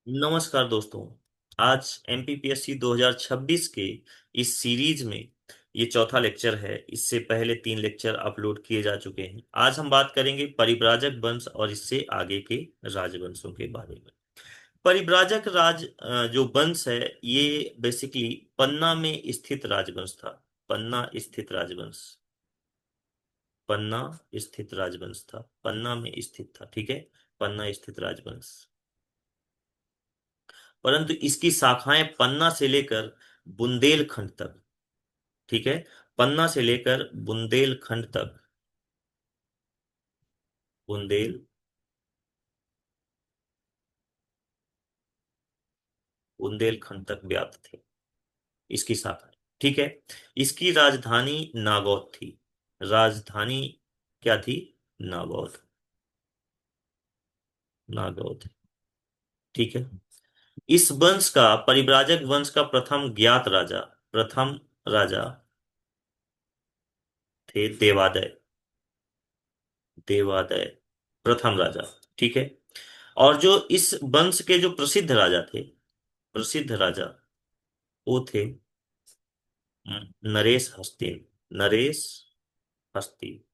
नमस्कार दोस्तों। आज एमपीपीएससी 2026 के इस सीरीज में ये चौथा लेक्चर है। इससे पहले 3 लेक्चर अपलोड किए जा चुके हैं। आज हम बात करेंगे परिव्राजक वंश और इससे आगे के राजवंशों के बारे में। परिव्राजक जो वंश है, ये बेसिकली पन्ना में स्थित राजवंश था। पन्ना स्थित राजवंश। पन्ना स्थित राजवंश था। पन्ना में स्थित था, ठीक है। पन्ना स्थित राजवंश। परंतु इसकी शाखाएं पन्ना से लेकर बुंदेलखंड तक, ठीक है। पन्ना से लेकर बुंदेलखंड तक, बुंदेल बुंदेलखंड तक व्याप्त थे इसकी शाखाएं, ठीक है। इसकी राजधानी नागौद थी। राजधानी क्या थी? नागौद। नागौद, ठीक है। इस वंश का, परिव्राजक वंश का प्रथम राजा थे देवादय। देवादय प्रथम राजा, ठीक है। और जो इस वंश के जो प्रसिद्ध राजा थे, प्रसिद्ध राजा, वो थे नरेश हस्ती। नरेश हस्ती।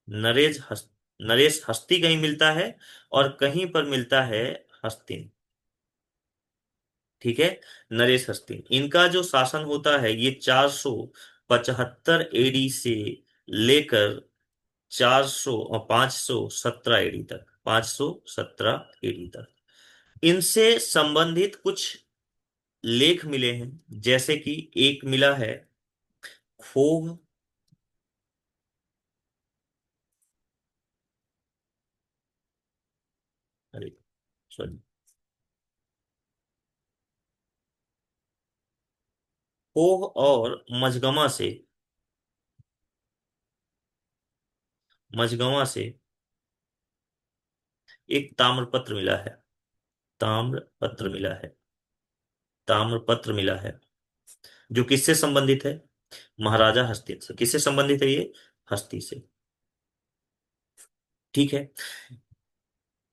नरेश हस्त नरेश हस्ती कहीं मिलता है और कहीं पर मिलता है हस्तिन, ठीक है। नरेश हस्तिन, इनका जो शासन होता है ये 475 एडी से लेकर 400 और 517 एडी तक, 517 एडी तक इनसे संबंधित कुछ लेख मिले हैं। जैसे कि एक मिला है खोह। अरे सॉरी, खोह और मझगवां से एक ताम्रपत्र मिला है। ताम्रपत्र मिला है। ताम्रपत्र मिला है जो किससे संबंधित है? महाराजा हस्ती से। किससे संबंधित है ये? हस्ती से, ठीक है।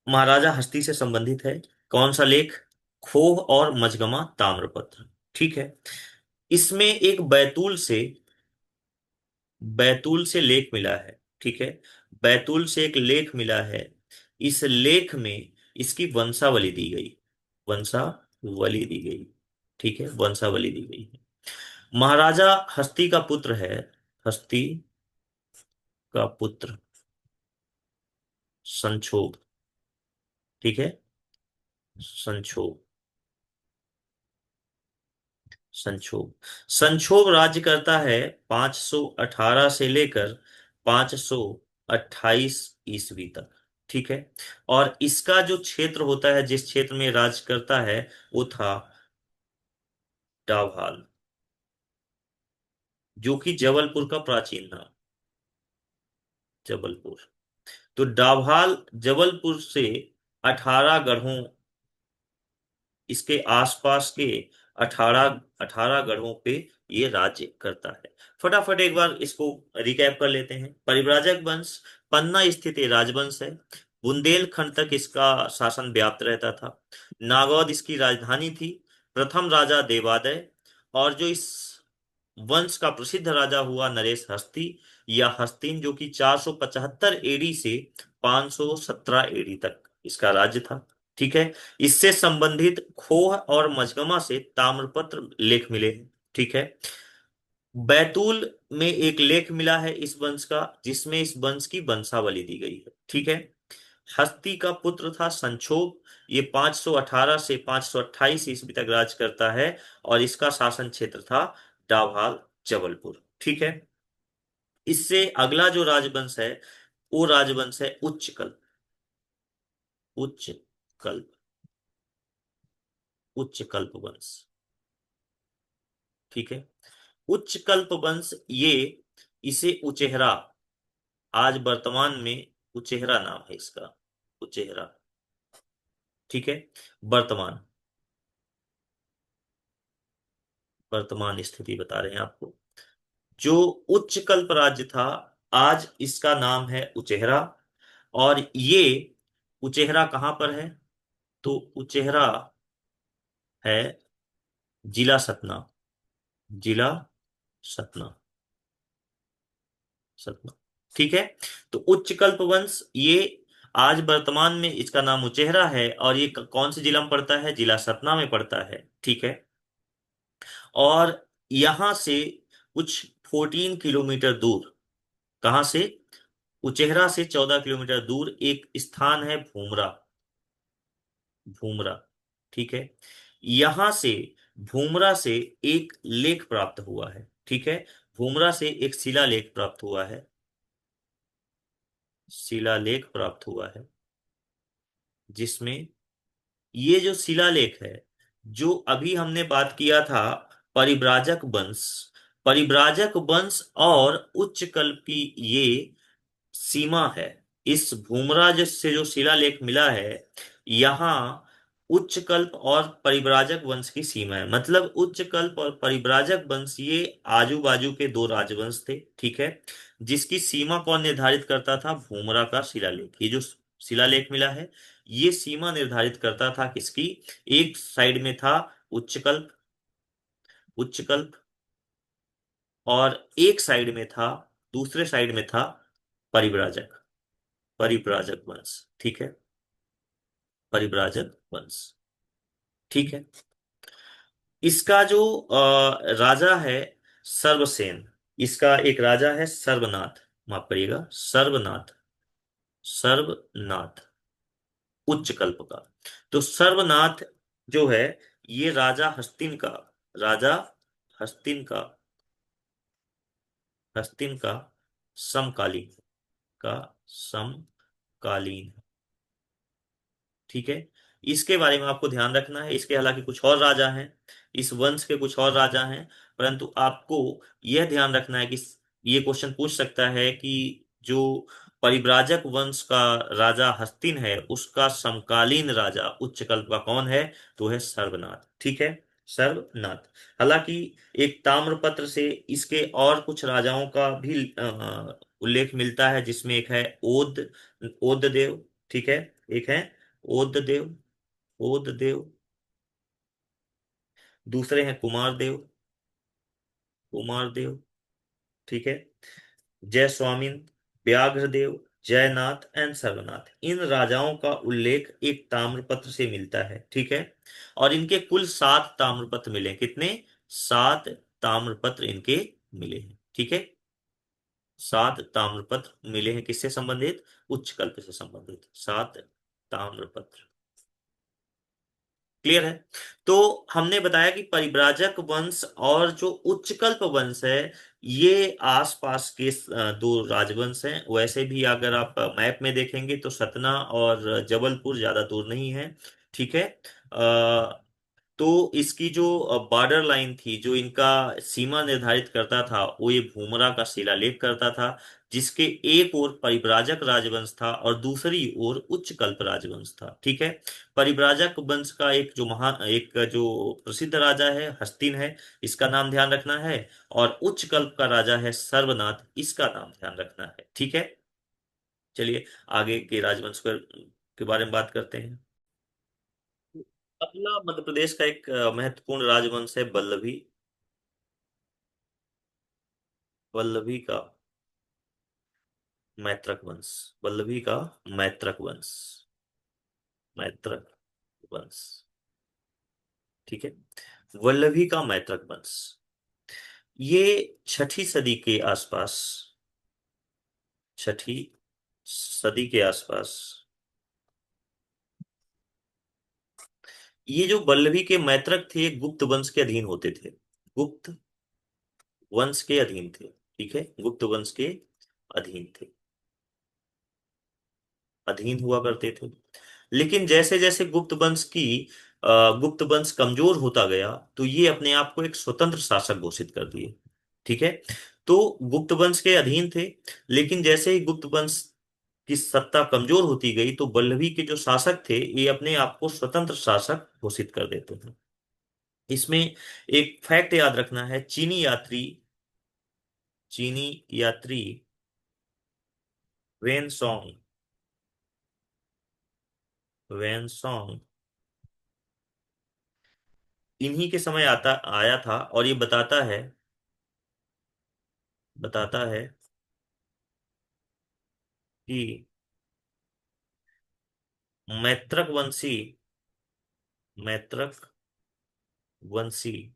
महाराजा हस्ती से संबंधित है। कौन सा लेख? खोह और मझगवां ताम्रपत्र, ठीक है। इसमें एक बैतूल से लेख मिला है, ठीक है। बैतूल से एक लेख मिला है। इस लेख में इसकी वंशावली दी गई। वंशावली दी गई, ठीक है। वंशावली दी गई है। महाराजा हस्ती का पुत्र है। हस्ती का पुत्र संक्षोभ, ठीक है। संक्षोभ। संक्षोभ संक्षोभ राज्य करता है 518 से लेकर 528 ईस्वी तक, ठीक है। और इसका जो क्षेत्र होता है, जिस क्षेत्र में राज करता है, वो था डाभाल, जो कि जबलपुर का प्राचीन नाम। जबलपुर। तो डाभाल जबलपुर से 18 गढ़ों, इसके आसपास के 18 18 गढ़ों पे ये राज्य करता है। फटाफट एक बार इसको रिकैप कर लेते हैं। परिव्राजक वंश पन्ना स्थित ये राजवंश है। बुंदेलखंड तक इसका शासन व्याप्त रहता था। नागौद इसकी राजधानी थी। प्रथम राजा देवादय। और जो इस वंश का प्रसिद्ध राजा हुआ नरेश हस्ती या हस्तिन, जो कि 475 एडी से 517 एडी तक इसका राज्य था, ठीक है। इससे संबंधित खोह और मझगमा से ताम्रपत्र लेख मिले हैं, ठीक है। बैतूल में एक लेख मिला है इस वंश का, जिसमें इस वंश की वंशावली दी गई है, ठीक है। हस्ती का पुत्र था संक्षोभ। ये 518 से 528 ईस्वी तक राज करता है। और इसका शासन क्षेत्र था डाभाल जबलपुर, ठीक है। इससे अगला जो राजवंश है, वो राजवंश है उच्चकल। उच्च कल्प। उच्च कल्प वंश, ठीक है। उच्च कल्प वंश ये, इसे उचेहरा, आज वर्तमान में उचेहरा नाम है इसका। उचेहरा, ठीक है। वर्तमान वर्तमान स्थिति बता रहे हैं आपको। जो उच्च कल्प राज्य था, आज इसका नाम है उचेहरा। और ये उचेहरा कहां पर है? तो उचेहरा है जिला सतना। जिला सतना। सतना। ठीक है। तो उच्चकल्प वंश ये आज वर्तमान में इसका नाम उचेहरा है, और ये कौन से जिला में पड़ता है? जिला सतना में पड़ता है। ठीक है। और यहां से कुछ 14 किलोमीटर दूर, कहां से? उचेहरा से 14 किलोमीटर दूर एक स्थान है भूमरा। भूमरा। ठीक है। यहां से, भूमरा से एक लेख प्राप्त हुआ है। ठीक है। भूमरा से एक शिलालेख प्राप्त हुआ है। शिलालेख प्राप्त हुआ है, जिसमें ये जो शिलालेख है, जो अभी हमने बात किया था, परिव्राजक वंश, परिव्राजक वंश और उच्चकल्प की ये सीमा है। इस भूमराज से जो शिलालेख मिला है, यहाँ उच्चकल्प और परिव्राजक वंश की सीमा है। मतलब उच्चकल्प और परिव्राजक वंश ये आजू बाजू के दो राजवंश थे। ठीक है। जिसकी सीमा कौन निर्धारित करता था? भूमरा का शिलालेख। ये जो शिलालेख मिला है, ये सीमा निर्धारित करता था किसकी? एक साइड में था उच्चकल्प, उच्चकल्प, और एक साइड में था, दूसरे साइड में था परिव्राजक, परिव्राजक वंश। ठीक है। परिव्राजक वंश। ठीक है। इसका जो राजा है सर्वसेन, इसका एक राजा है सर्वनाथ, माफ करिएगा, सर्वनाथ, सर्वनाथ, उच्चकल्प का। तो सर्वनाथ जो है, ये राजा हस्तिन का, राजा हस्तिन का, हस्तिन का समकालीन, का समकालीन। ठीक है। इसके बारे में आपको ध्यान रखना है। इसके हालांकि कुछ और राजा हैं, इस वंश के कुछ और राजा हैं, परंतु आपको यह ध्यान रखना है कि ये क्वेश्चन पूछ सकता है कि जो परिव्राजक वंश का राजा हस्तिन है, उसका समकालीन राजा उच्चकल्प का कौन है? तो है सर्वनाथ। ठीक है। सर्वनाथ। हालांकि एक ताम्रपत्र से इसके और कुछ राजाओं का भी उल्लेख मिलता है, जिसमें एक है ओद, ओददेव। ठीक है। एक है ओददेव, ओददेव। दूसरे हैं कुमारदेव, कुमारदेव। ठीक है। जयस्वामिन, व्याघ्रदेव, जयनाथ एंड सर्वनाथ, इन राजाओं का उल्लेख एक ताम्रपत्र से मिलता है। ठीक है। और इनके कुल 7 ताम्रपत्र मिले। कितने? 7 ताम्रपत्र इनके मिले हैं। ठीक है। 7 ताम्रपत्र मिले हैं, किससे संबंधित? उच्चकल्प से संबंधित 7 ताम्रपत्र। क्लियर है? तो हमने बताया कि परिव्राजक वंश और जो उच्चकल्प वंश है, ये आसपास के दो राजवंश हैं। वैसे भी अगर आप मैप में देखेंगे तो सतना और जबलपुर ज्यादा दूर नहीं है। ठीक है। तो इसकी जो बॉर्डर लाइन थी, जो इनका सीमा निर्धारित करता था, वो ये भूमरा का शिलालेख करता था, जिसके एक ओर परिव्राजक राजवंश था और दूसरी ओर उच्चकल्प राजवंश था। ठीक है। परिव्राजक वंश का एक जो महान, एक जो प्रसिद्ध राजा है हस्तिन है, इसका नाम ध्यान रखना है। और उच्चकल्प का राजा है सर्वनाथ, इसका नाम ध्यान रखना है। ठीक है। चलिए आगे के राजवंश के बारे में बात करते हैं। अगला मध्य प्रदेश का एक महत्वपूर्ण राजवंश है वल्लभी। वल्लभी का मैत्रक वंश। वल्लभी का मैत्रक वंश। मैत्रक वंश। ठीक है। वल्लभी का मैत्रक वंश, ये 6ठी सदी के आसपास, 6ठी सदी के आसपास, ये जो वल्लभी के मैत्रक थे, गुप्त वंश के अधीन होते थे। गुप्त वंश के अधीन थे। ठीक है। गुप्त वंश के अधीन थे, अधीन हुआ करते थे। लेकिन जैसे जैसे गुप्त वंश कमजोर होता गया, तो ये अपने आप को एक स्वतंत्र शासक घोषित कर दिए। ठीक है। तो गुप्त वंश के अधीन थे, लेकिन जैसे ही गुप्त वंश की सत्ता कमजोर होती गई, तो वल्लभी के जो शासक थे, ये अपने आप को स्वतंत्र शासक घोषित कर देते थे। इसमें एक फैक्ट याद रखना है, चीनी यात्री वेन सॉन्ग, वेन सॉन्ग इन्हीं के समय आता आया था, और ये बताता है कि मैत्रक वंशी मैत्रक वंशी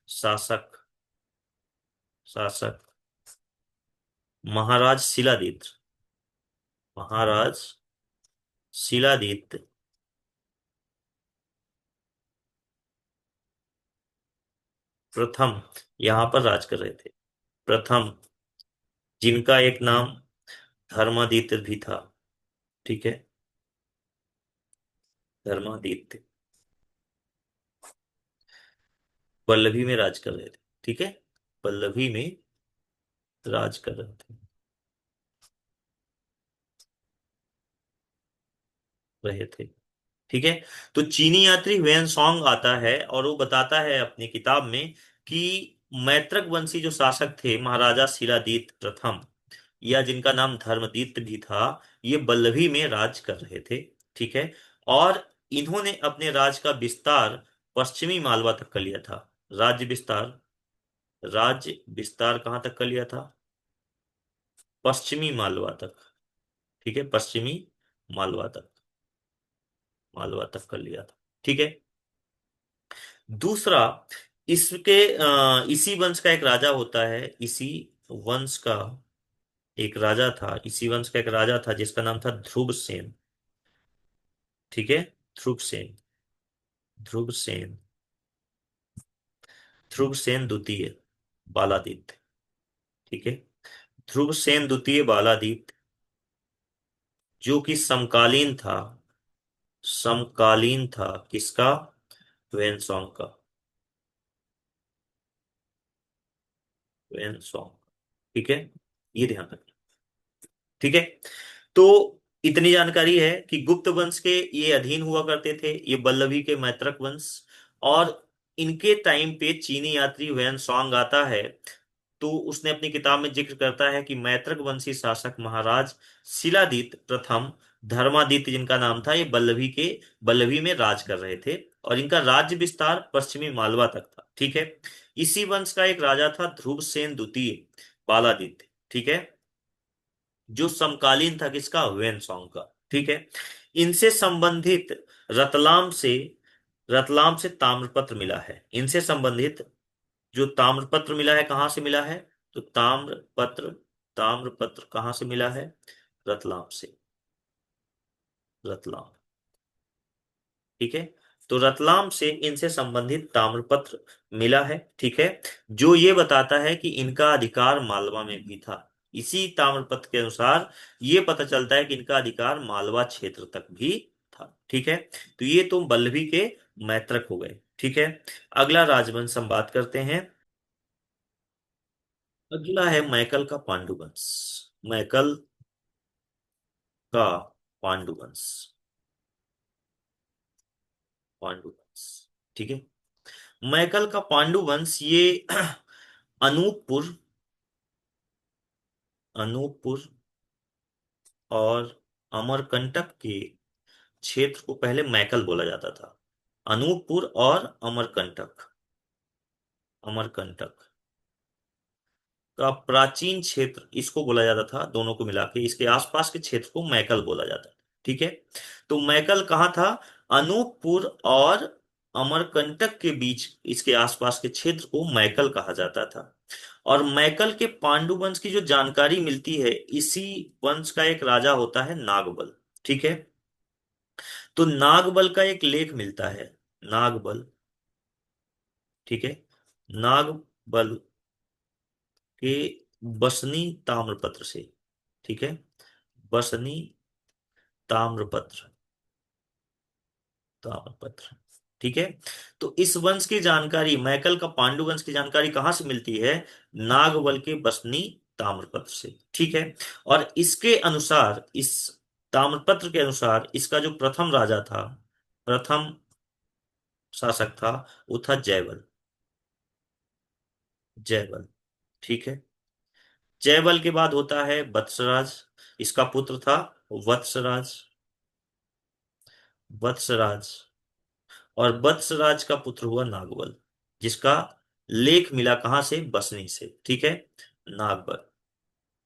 शासक शासक महाराज शिलादित्य महाराज शिलादित्य प्रथम यहाँ पर राज कर रहे थे। प्रथम, जिनका एक नाम धर्मादित्य भी था। ठीक है, धर्मादित्य पल्लवी में राज कर रहे थे। ठीक है, पल्लवी में राज कर रहे थे रहे थे। ठीक है, तो चीनी यात्री वेन सॉन्ग आता है और वो बताता है अपनी किताब में कि मैत्रक वंशी जो शासक थे महाराजा शिलादित्य प्रथम, या जिनका नाम धर्मदित्य भी था, ये बल्लभी में राज कर रहे थे। ठीक है, और इन्होंने अपने राज का विस्तार पश्चिमी मालवा तक कर लिया था। राज्य विस्तार कहाँ तक कर लिया था? पश्चिमी मालवा तक। ठीक है, पश्चिमी मालवा तक मालवा तक कर लिया था। ठीक है, दूसरा, इसी वंश का एक राजा होता है। वंश का इसी वंश का एक राजा था जिसका नाम था ध्रुवसेन। ठीक है, ध्रुवसेन ध्रुवसेन ध्रुवसेन द्वितीय बालादित्य। ठीक है, ध्रुवसेन द्वितीय बालादित्य, जो कि समकालीन था किसका? वेनसोंग का। वेनसोंग। ठीक है, ये ध्यान रखना। ठीक है, तो इतनी जानकारी है कि गुप्त वंश के ये अधीन हुआ करते थे, ये बल्लभी के मैत्रक वंश। और इनके टाइम पे चीनी यात्री वैन सॉन्ग आता है, तो उसने अपनी किताब में जिक्र करता है कि मैत्रक वंशी शासक महाराज शिलादित्य प्रथम धर्मादित्य, जिनका नाम था, ये बल्लभी में राज कर रहे थे, और इनका राज्य विस्तार पश्चिमी मालवा तक था। ठीक है, इसी वंश का एक राजा था ध्रुवसेन द्वितीय बालादित्य। ठीक है, जो समकालीन था किसका? वेनसोंग का। ठीक है, इनसे संबंधित रतलाम से रतलाम से ताम्रपत्र मिला है। इनसे संबंधित जो ताम्रपत्र मिला है, कहाँ से मिला है? तो ताम्रपत्र कहाँ से मिला है? रतलाम से। रतलाम। ठीक है, तो रतलाम से इनसे संबंधित ताम्रपत्र मिला है। ठीक है, जो ये बताता है कि इनका अधिकार मालवा में भी था। इसी ताम्रपत्र के अनुसार ये पता चलता है कि इनका अधिकार मालवा क्षेत्र तक भी था। ठीक है, तो ये तो बल्लभी के मैत्रक हो गए। ठीक है, अगला राजवंश हम बात करते हैं। अगला है मैकल का पांडुवंश। मैकल का पांडुवंश। पांडुवंश। ठीक है, मैकल का पांडुवंश ये अनूपपुर अनूपपुर और अमरकंटक के क्षेत्र को पहले मैकल बोला जाता था। अनूपपुर और अमरकंटक का प्राचीन क्षेत्र इसको बोला जाता था। दोनों को मिला के इसके आसपास के क्षेत्र को मैकल बोला जाता था। ठीक है, तो मैकल कहाँ था? अनूपपुर और अमरकंटक के बीच इसके आसपास के क्षेत्र को मैकल कहा जाता था। और मैकल के पांडु वंश की जो जानकारी मिलती है, इसी वंश का एक राजा होता है नागबल। ठीक है, तो नागबल का एक लेख मिलता है। नागबल। ठीक है, नागबल के बसनी ताम्रपत्र से। ठीक है, बसनी ताम्रपत्र ताम्रपत्र। ठीक है, तो इस वंश की जानकारी, मैकल का पांडु वंश की जानकारी कहाँ से मिलती है? नागबल के बसनी ताम्रपत्र से। ठीक है, और इसके अनुसार, इस ताम्रपत्र के अनुसार, इसका जो प्रथम शासक था, वो था जयबल। ठीक है, जयबल के बाद होता है वत्सराज। इसका पुत्र था वत्सराज। वत्सराज और वत्सराज का पुत्र हुआ नागबल, जिसका लेख मिला कहां से, बसनी से। ठीक है, नागबल,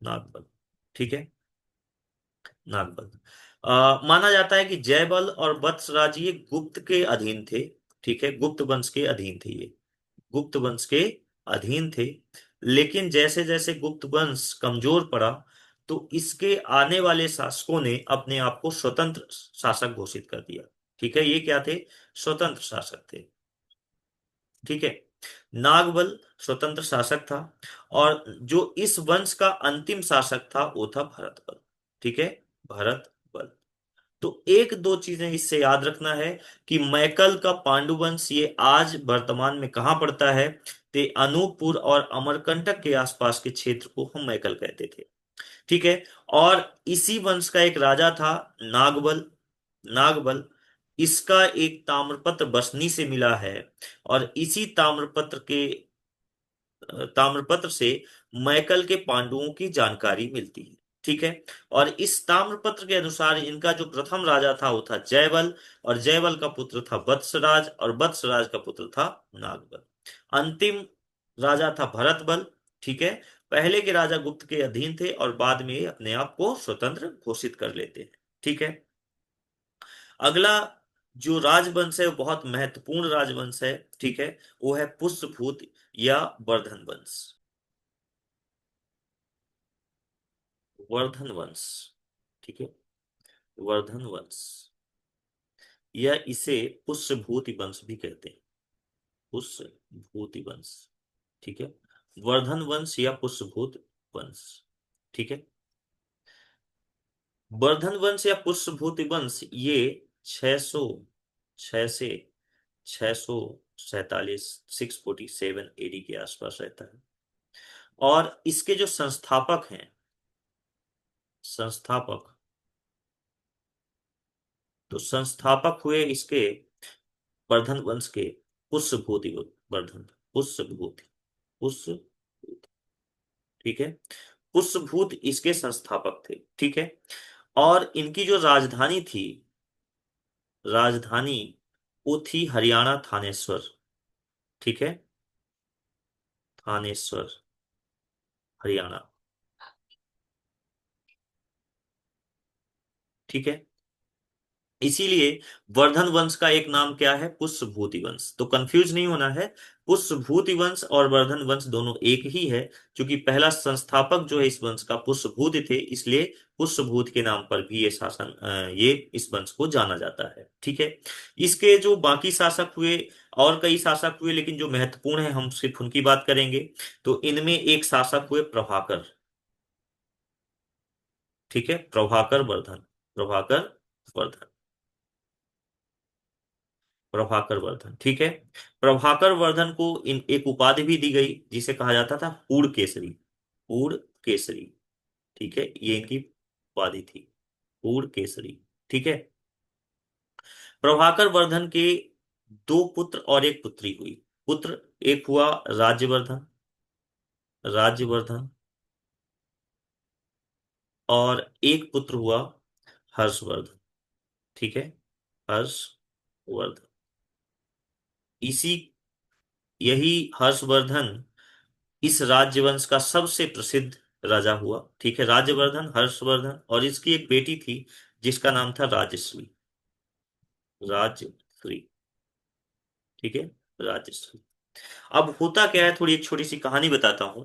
नागबल। ठीक है, नागबल। माना जाता है कि जयबल और वत्सराज ये गुप्त के अधीन थे। ठीक है, गुप्त वंश के अधीन थे ये, गुप्त वंश के अधीन थे। लेकिन जैसे जैसे गुप्त वंश कमजोर पड़ा, तो इसके आने वाले शासकों ने अपने आप को स्वतंत्र शासक घोषित कर दिया। ठीक है, ये क्या थे, स्वतंत्र शासक थे। ठीक है, नागबल स्वतंत्र शासक था, और जो इस वंश का अंतिम शासक था वो था भरतबल। ठीक है, भरतबल। तो एक दो चीजें इससे याद रखना है कि मैकल का पांडुवंश ये आज वर्तमान में कहाँ पड़ता है, ते अनूपपुर और अमरकंटक के आसपास के क्षेत्र को हम मैकल कहते थे। ठीक है, और इसी वंश का एक राजा था नागबल, नागबल। इसका एक ताम्रपत्र बसनी से मिला है, और इसी ताम्रपत्र से मैकल के पांडुओं की जानकारी मिलती है। ठीक है, और इस ताम्रपत्र के अनुसार इनका जो प्रथम राजा था वो था जयबल, और जयबल का पुत्र था वत्सराज, और वत्सराज का पुत्र था नागबल। अंतिम राजा था भरतबल। ठीक है, पहले के राजा गुप्त के अधीन थे, और बाद में ये अपने आप को स्वतंत्र घोषित कर लेते हैं। ठीक है, अगला जो राजवंश है वो बहुत महत्वपूर्ण राजवंश है। ठीक है, वो है पुष्यभूत या वर्धन वंश, वर्धन वंश। ठीक है, वर्धन वंश, या इसे पुष्यभूति वंश भी कहते हैं, पुष्यभूति वंश। ठीक है, वर्धन वंश या पुष्यभूत वंश। ठीक है, वर्धन वंश या पुष्यभूति वंश ये 600 6 से 647 647 AD के आसपास रहता है। और इसके जो संस्थापक हैं, संस्थापक, तो संस्थापक हुए इसके वर्धन वंश के पुष्यभूति वर्धन, पुष्यभूति, पुष्यभूति। ठीक है, पुष्यभूत इसके संस्थापक थे। ठीक है, और इनकी जो राजधानी थी, राजधानी वो थी हरियाणा, थानेश्वर। ठीक है, थानेश्वर, हरियाणा। ठीक है, इसीलिए वर्धन वंश का एक नाम क्या है, पुष्यभूति वंश। तो कंफ्यूज नहीं होना है, पुष्यभूति वंश और वर्धन वंश दोनों एक ही है। क्योंकि पहला संस्थापक जो है इस वंश का पुष्यभूति थे, इसलिए पुष्यभूत के नाम पर भी ये इस वंश को जाना जाता है। ठीक है, इसके जो बाकी शासक हुए, और कई शासक हुए, लेकिन जो महत्वपूर्ण है हम सिर्फ उनकी बात करेंगे। तो इनमें एक शासक हुए प्रभाकर। ठीक है, प्रभाकर वर्धन, प्रभाकर वर्धन, प्रभाकर वर्धन। ठीक है, प्रभाकर वर्धन को इन एक उपाधि भी दी गई, जिसे कहा जाता था पूर्ण केसरी, पूर्ण केसरी। ठीक है, ये इनकी उपाधि थी, पूर्ण केसरी। ठीक है, प्रभाकर वर्धन के दो पुत्र और एक पुत्री हुई। पुत्र एक हुआ राज्यवर्धन, राज्यवर्धन, और एक पुत्र हुआ हर्षवर्धन। ठीक है, हर्षवर्धन। इसी यही हर्षवर्धन इस राज्यवंश का सबसे प्रसिद्ध राजा हुआ। ठीक है, राज्यवर्धन, हर्षवर्धन, और इसकी एक बेटी थी जिसका नाम था राजश्री, राजश्री। ठीक है, राजश्री। अब होता क्या है, थोड़ी एक छोटी सी कहानी बताता हूं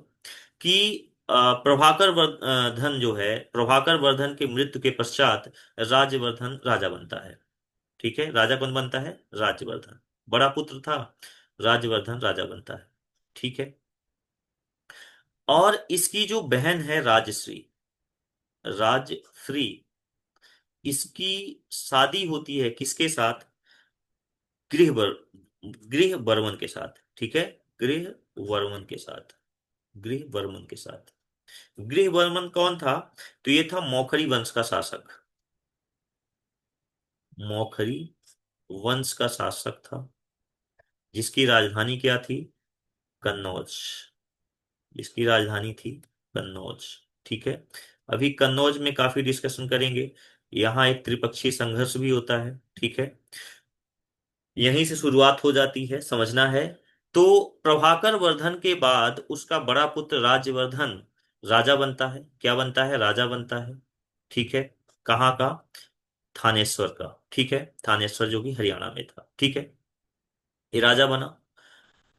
कि धन जो है, प्रभाकर वर्धन के मृत्यु के पश्चात राज्यवर्धन राजा बनता है। ठीक है, राजा कौन बनता है, राज्यवर्धन, बड़ा पुत्र था, राज्यवर्धन राजा बनता है। ठीक है, और इसकी जो बहन है राजश्री, राजश्री, इसकी शादी होती है किसके साथ, गृह गृह वर्मन के साथ। ठीक है, गृह वर्मन के साथ, गृह वर्मन के साथ। गृह वर्मन कौन था, तो ये था मौखरी वंश का शासक, मौखरी वंश का शासक था, जिसकी राजधानी क्या थी, कन्नौज, जिसकी राजधानी थी कन्नौज। ठीक है, अभी कन्नौज में काफी डिस्कशन करेंगे। यहाँ एक त्रिपक्षीय संघर्ष भी होता है। ठीक है, यहीं से शुरुआत हो जाती है, समझना है। तो प्रभाकर वर्धन के बाद उसका बड़ा पुत्र राज्यवर्धन राजा बनता है। क्या बनता है? राजा बनता है। ठीक है। कहाँ का? थानेश्वर का। ठीक है, थानेश्वर जो कि हरियाणा में था। ठीक है, ये राजा बना।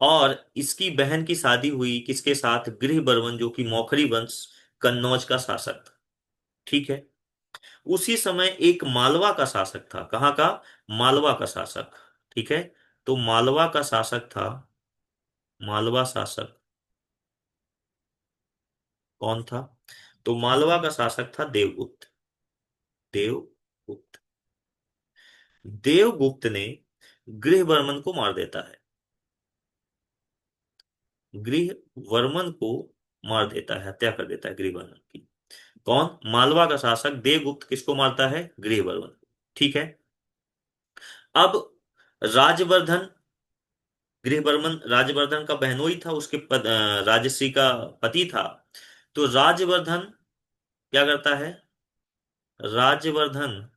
और इसकी बहन की शादी हुई किसके साथ? गृहबर्मन, जो कि मौखरी वंश कन्नौज का शासक था। ठीक है। उसी समय एक मालवा का शासक था। कहाँ का? मालवा का शासक। ठीक है। तो मालवा का शासक था, मालवा शासक कौन था? तो मालवा का शासक था देवगुप्त। देवगुप्त। देवगुप्त ने गृहवर्मन को मार देता है। गृहवर्मन को मार देता है, हत्या कर देता है गृहवर्मन की। कौन? मालवा का शासक देवगुप्त किसको मारता है? गृहवर्मन को। ठीक है। अब राजवर्धन, गृहवर्मन राजवर्धन का बहनोई था, उसके राजश्री का पति था। तो राजवर्धन क्या करता है? राजवर्धन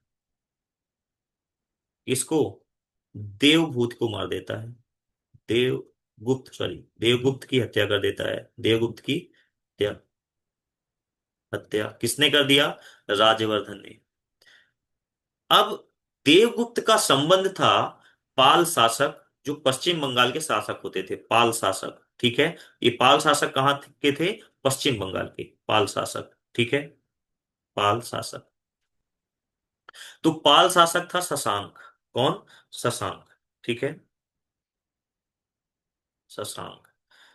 इसको देवभूत को मार देता है। देवगुप्त, सॉरी, देवगुप्त की हत्या कर देता है। देवगुप्त की हत्या, हत्या किसने कर दिया? राजवर्धन ने। अब देवगुप्त का संबंध था पाल शासक, जो पश्चिम बंगाल के शासक होते थे, पाल शासक। ठीक है। ये पाल शासक कहाँ के थे? पश्चिम बंगाल के पाल शासक। ठीक है, पाल शासक। तो पाल शासक था शशांक। कौन? शशांक। ठीक है, शशांक।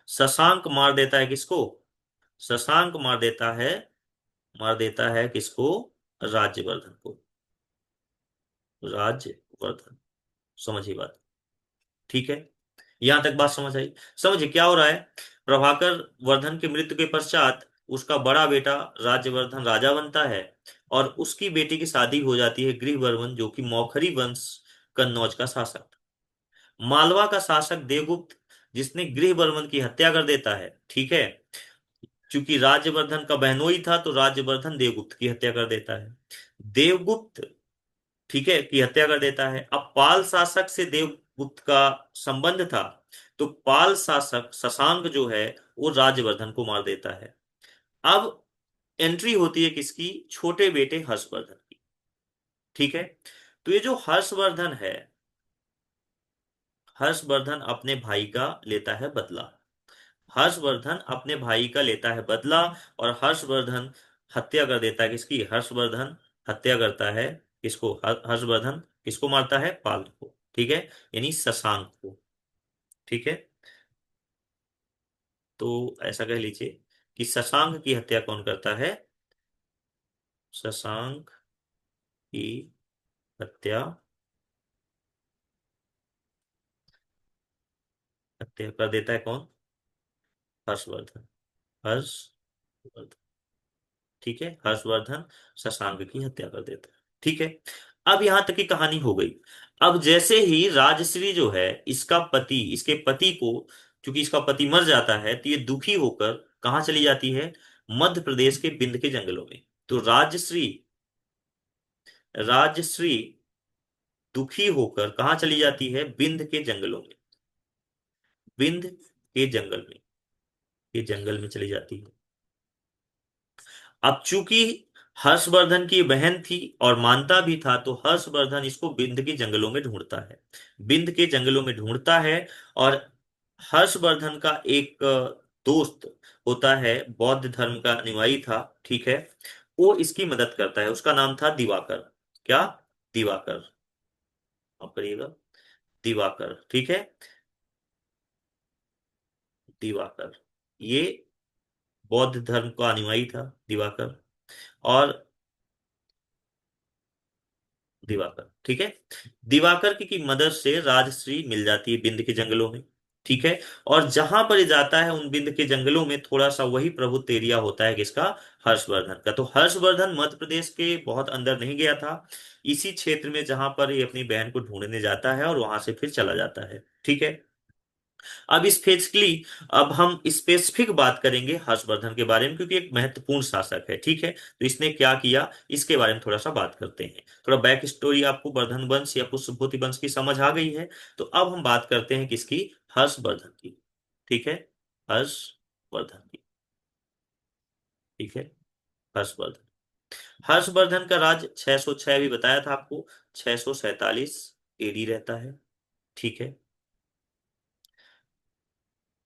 शशांक मार देता है किसको? शशांक मार देता है किसको? राज्यवर्धन को। राज्यवर्धन। समझिए बात। ठीक है, यहां तक बात समझ आई? समझिए क्या हो रहा है। प्रभाकर वर्धन की मृत्यु के पश्चात उसका बड़ा बेटा राज्यवर्धन राजा बनता है, और उसकी बेटी की शादी हो जाती है गृहवर्मन, जो कि मौखरी वंश कन्नौज का शासक था। मालवा का शासक देवगुप्त, जिसने गृहवर्मन की हत्या कर देता है। ठीक है। चूंकि राज्यवर्धन का बहनोई था, तो राज्यवर्धन देवगुप्त की हत्या कर देता है। देवगुप्त, ठीक है, की हत्या कर देता है। अब पाल शासक से देवगुप्त का संबंध था, तो पाल शासक शशांक जो है वो राज्यवर्धन को मार देता है। अब एंट्री होती है किसकी? छोटे बेटे हर्षवर्धन की। ठीक है। तो ये जो हर्षवर्धन है, हर्षवर्धन अपने भाई का लेता है बदला। हर्षवर्धन अपने भाई का लेता है बदला, और हर्षवर्धन हत्या कर देता है किसकी? हर्षवर्धन हत्या करता है किसको? हर्षवर्धन किसको मारता है? पाल को। ठीक है, यानी शशांक को। ठीक है। तो ऐसा कह लीजिए कि शशांक की हत्या कौन करता है? शशांक की हत्या, हत्या कर देता है कौन? हर्षवर्धन। हर्षवर्धन। ठीक है, हर्षवर्धन शशांक की हत्या कर देता है। ठीक है। अब यहां तक की कहानी हो गई। अब जैसे ही राजश्री जो है, इसका पति, इसके पति को, क्योंकि इसका पति मर जाता है, तो ये दुखी होकर कहाँ चली जाती है? मध्य प्रदेश के बिंद के जंगलों में। तो राजश्री, राजश्री दुखी होकर कहाँ चली जाती है? बिंद के जंगलों में। बिंद के जंगल में, के जंगल में चली जाती है। अब चूंकि हर्षवर्धन की बहन थी और मानता भी था, तो हर्षवर्धन इसको बिंद के जंगलों में ढूंढता है। बिंद के जंगलों में ढूंढता है। और हर्षवर्धन का एक दोस्त होता है, बौद्ध धर्म का अनुयायी था। ठीक है। वो इसकी मदद करता है, उसका नाम था दिवाकर। क्या? दिवाकर। आप करिएगा, दिवाकर। ठीक है, दिवाकर। ये बौद्ध धर्म का अनुयायी था दिवाकर। और दिवाकर, ठीक है, दिवाकर की मदद से राजश्री मिल जाती है बिंद के जंगलों में। ठीक है। और जहां पर ये जाता है, उन बिंद के जंगलों में थोड़ा सा वही प्रभुत्व एरिया होता है किसका? हर्षवर्धन का। तो हर्षवर्धन मध्य प्रदेश के बहुत अंदर नहीं गया था, इसी क्षेत्र में जहां पर ये अपनी बहन को ढूंढने जाता है, और वहां से फिर चला जाता है। ठीक है। अब स्पेसिफिकली, अब हम स्पेसिफिक बात करेंगे हर्षवर्धन के बारे में, क्योंकि एक महत्वपूर्ण शासक है, ठीक है। तो इसने क्या किया, इसके बारे में थोड़ा सा बात करते हैं। थोड़ा बैक स्टोरी आपको वर्धन वंश या पुष्पभूति वंश की समझ आ गई है। तो अब हम बात करते हैं किसकी, हर्षवर्धन की। ठीक है, हर्षवर्धन की। ठीक है, हर्षवर्धन। हर्षवर्धन का राज 606 भी बताया था आपको, 647 एडी रहता है। ठीक है,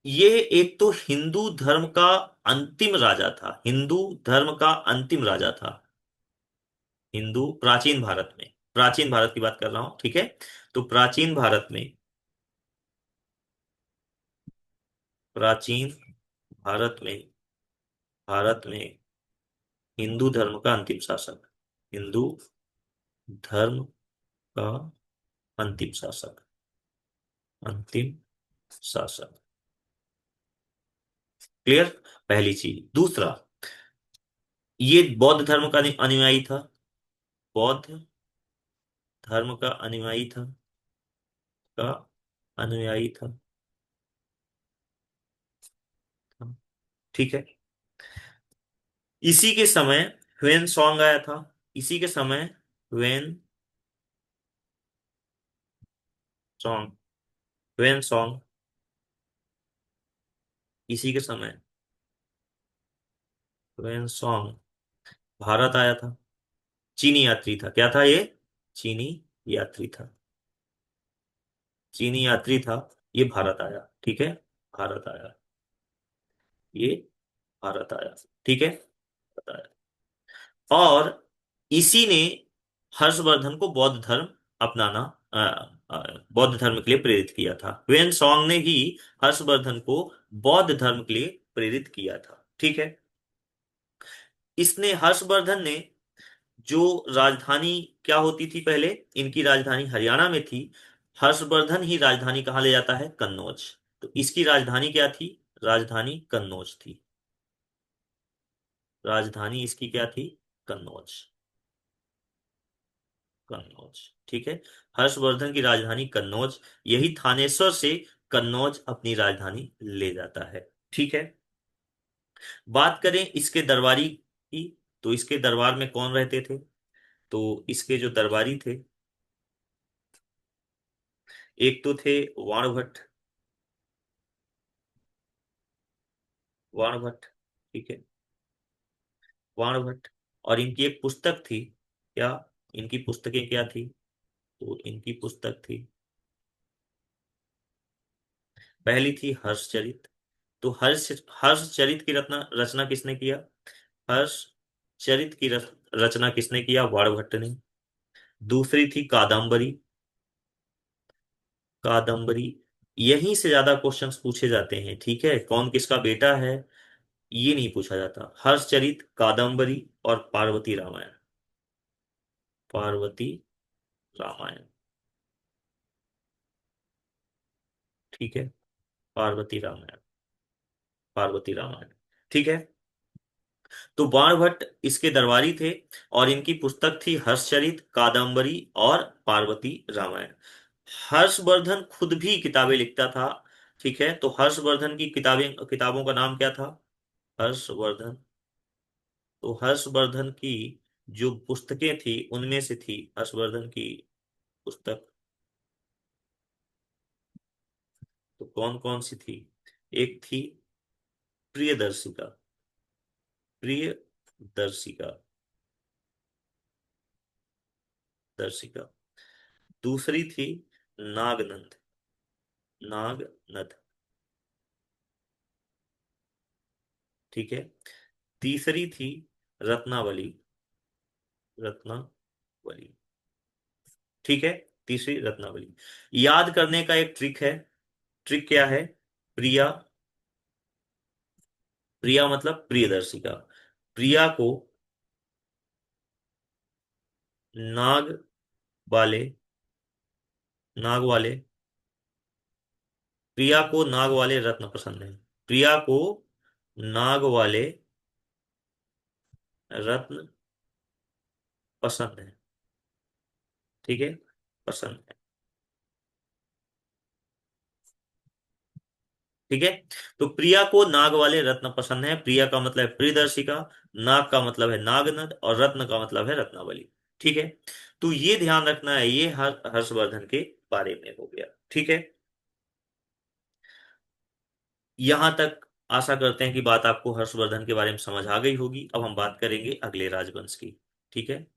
ये एक तो हिंदू धर्म का अंतिम राजा था, हिंदू धर्म का अंतिम राजा था। हिंदू प्राचीन भारत में, प्राचीन भारत की बात कर रहा हूं, ठीक है। तो प्राचीन भारत में, प्राचीन भारत में, भारत में हिंदू धर्म का अंतिम शासक, हिंदू धर्म का अंतिम शासक, अंतिम शासक। क्लियर, पहली चीज। दूसरा, ये बौद्ध धर्म का अनुयायी था, बौद्ध धर्म का अनुयायी था, का अनुयायी था। ठीक है, इसी के समय ह्वेन सॉन्ग आया था, इसी के समय ह्वेन सॉन्ग, ह्वेन सॉन्ग, इसी के समय ह्वेन सॉन्ग भारत आया था। चीनी यात्री था, क्या था ये, चीनी यात्री था, चीनी यात्री था। ये भारत आया, ठीक है, भारत आया, ये भारत आया। ठीक है, बताया। और इसी ने हर्षवर्धन को बौद्ध धर्म अपनाना, बौद्ध धर्म के लिए प्रेरित किया था। वेन सॉन्ग ने ही हर्षवर्धन को बौद्ध धर्म के लिए प्रेरित किया था। ठीक है, इसने, हर्षवर्धन ने, जो राजधानी क्या होती थी पहले, इनकी राजधानी हरियाणा में थी। हर्षवर्धन ही राजधानी कहाँ ले जाता है, कन्नौज। तो इसकी राजधानी क्या थी, राजधानी कन्नौज थी, राजधानी इसकी क्या थी, कन्नौज, कन्नौज। ठीक है, हर्षवर्धन की राजधानी कन्नौज, यही थानेश्वर से कन्नौज अपनी राजधानी ले जाता है। ठीक है, बात करें इसके दरबारी की, तो इसके दरबार में कौन रहते थे। तो इसके जो दरबारी थे, एक तो थे वाणभट्ट, वाणभट्ट। ठीक है, वाणभट्ट। और इनकी एक पुस्तक थी, क्या, इनकी पुस्तकें क्या थी, तो इनकी पुस्तक थी, पहली थी हर्षचरित। तो हर्षचरित की रचना रचना किसने किया, हर्षचरित की रचना किसने किया, वाणभट्ट ने। दूसरी थी कादम्बरी, कादम्बरी। यहीं से ज्यादा क्वेश्चंस पूछे जाते हैं, ठीक है, कौन किसका बेटा है ये नहीं पूछा जाता। हर्षचरित, कादम्बरी और पार्वती रामायण, पार्वती रामायण। ठीक है, पार्वती रामायण, पार्वती रामायण। ठीक है, तो बाणभट्ट इसके दरबारी थे, और इनकी पुस्तक थी हर्षचरित, कादम्बरी और पार्वती रामायण। हर्षवर्धन खुद भी किताबें लिखता था। ठीक है, तो हर्षवर्धन की किताबों का नाम क्या था, हर्षवर्धन। तो हर्षवर्धन की जो पुस्तकें थी उनमें से थी हर्षवर्धन की पुस्तक, तो कौन कौन सी थी, एक थी प्रियदर्शिका, प्रियदर्शिका, दर्शिका। दूसरी थी नागनंद, नागनद। ठीक है, तीसरी थी रत्नावली, रत्नावली। ठीक है, तीसरी रत्नावली। याद करने का एक ट्रिक है, ट्रिक क्या है, प्रिया, प्रिया मतलब प्रियदर्शिका, प्रिया को नाग वाले, नाग वाले, प्रिया को नाग वाले रत्न पसंद है, प्रिया को नाग वाले रत्न पसंद है। ठीक है, पसंद है। ठीक है। तो प्रिया को नाग वाले रत्न पसंद है। प्रिया का मतलब है प्रियदर्शिका, नाग का मतलब है नागनद, और रत्न का मतलब है रत्नावली। ठीक है। तो ये ध्यान रखना है, ये हर्षवर्धन के बारे में हो गया। ठीक है। यहां तक आशा करते हैं कि बात आपको हर्षवर्धन के बारे में समझ आ गई होगी। अब हम बात करेंगे अगले राजवंश की। ठीक है।